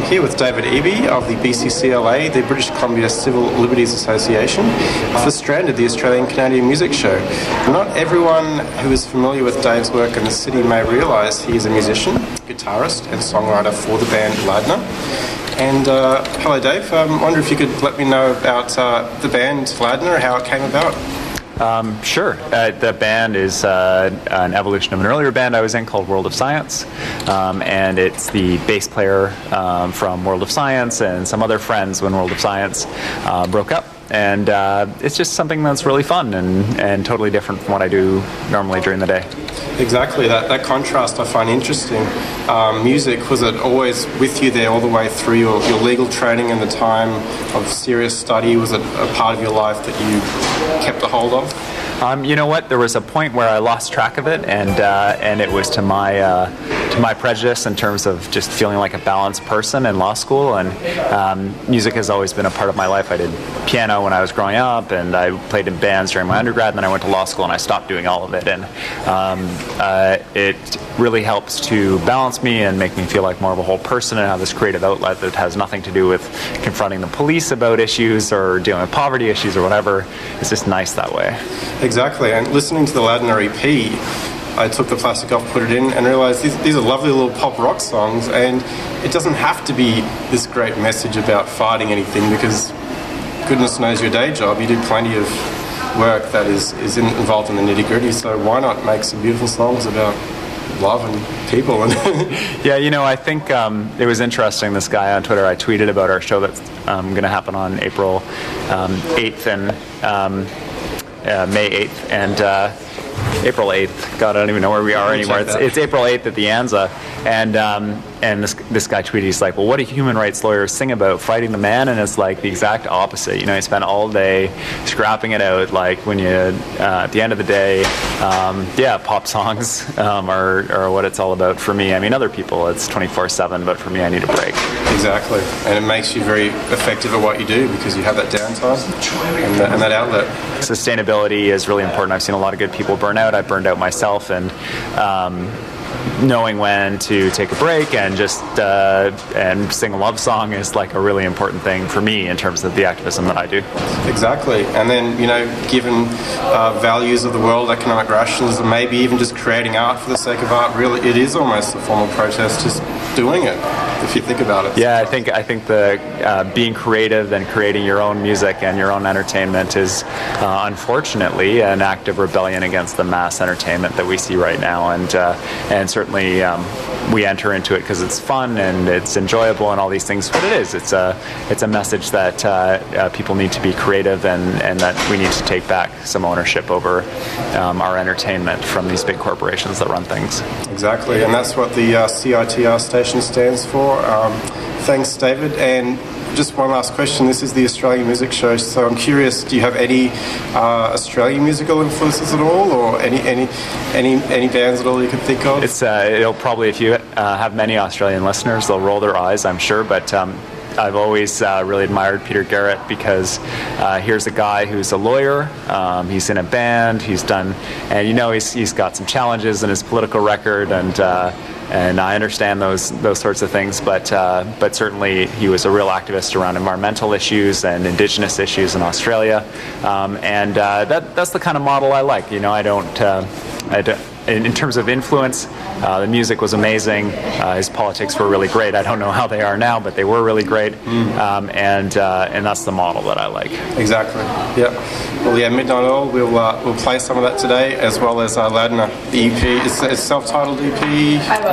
I'm here with David Eby of the BCCLA, the British Columbia Civil Liberties Association, for Stranded, the Australian-Canadian music show. Not everyone who is familiar with Dave's work in the city may realise he is a musician, guitarist and songwriter for the band Ladner. And hello Dave, I wonder if you could let me know about the band Ladner, how it came about. Sure. The band is an evolution of an earlier band I was in called World of Science, and it's the bass player from World of Science and some other friends when World of Science broke up. And it's just something that's really fun and totally different from what I do normally during the day. Exactly, that contrast I find interesting. Music, was it always with you there all the way through your legal training and the time of serious study? Was it a part of your life that you kept a hold of? You know what? There was a point where I lost track of it, and it was to my prejudice in terms of just feeling like a balanced person in law school. And music has always been a part of my life. I did piano when I was growing up, and I played in bands during my undergrad. And then I went to law school, and I stopped doing all of it. And it really helps to balance me and make me feel like more of a whole person and have this creative outlet that has nothing to do with confronting the police about issues or dealing with poverty issues or whatever. It's just nice that way. Exactly, and listening to the Ladner EP, I took the plastic off, put it in, and realised these are lovely little pop rock songs, and it doesn't have to be this great message about fighting anything, because goodness knows your day job, you do plenty of work that is involved in the nitty-gritty, so why not make some beautiful songs about love and people? Yeah, you know, I think it was interesting, this guy on Twitter, I tweeted about our show that's going to happen on April 8th and May 8th and April 8th. God, I don't even know where we are anymore. It's April 8th at the Anza, and this guy tweeted, he's like, well, what do human rights lawyers sing about? Fighting the man? And it's like the exact opposite. You know, you spend all day scrapping it out, like when you, at the end of the day, pop songs are what it's all about for me. I mean, other people, it's 24/7, but for me, I need a break. Exactly, and it makes you very effective at what you do because you have that downtime and that outlet. Sustainability is really important. I've seen a lot of good people burn out. I burned out myself, and knowing when to take a break and just and sing a love song is like a really important thing for me in terms of the activism that I do. Exactly, and then, you know, given values of the world, economic rationalism, maybe even just creating art for the sake of art, really it is almost a form of protest, just doing it, if you think about it. Yeah, I think the being creative and creating your own music and your own entertainment is unfortunately an act of rebellion against the mass entertainment that we see right now, and certainly we enter into it because it's fun and it's enjoyable and all these things, but it's a message that people need to be creative and that we need to take back some ownership over our entertainment from these big corporations that run things. Exactly, and that's what the CiTR station stands for. Thanks, David. And just one last question. This is the Australian Music Show, so I'm curious, do you have any Australian musical influences at all, or any bands at all you can think of? It'll probably, if you have many Australian listeners, they'll roll their eyes, I'm sure, but I've always really admired Peter Garrett because here's a guy who's a lawyer, he's in a band, he's done, and you know he's got some challenges in his political record, and I understand those sorts of things, but certainly he was a real activist around environmental issues and Indigenous issues in Australia, and that's the kind of model I like. You know, I don't in terms of influence, the music was amazing. His politics were really great. I don't know how they are now, but they were really great, and that's the model that I like. Exactly. Yeah. Well, yeah, McDonald. We'll play some of that today, as well as Ladner. The EP. It's a self-titled EP.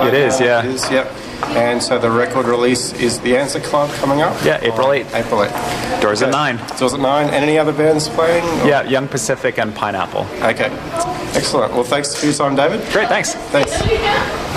It is. Yeah. It is. Yep. And so the record release is the Answer Club coming up? Yeah, April 8th. April 8th. Doors at 9. Doors at 9. And any other bands playing? Or? Yeah, Young Pacific and Pineapple. Okay. Excellent. Well, thanks for your time, David. Great, thanks. Thanks.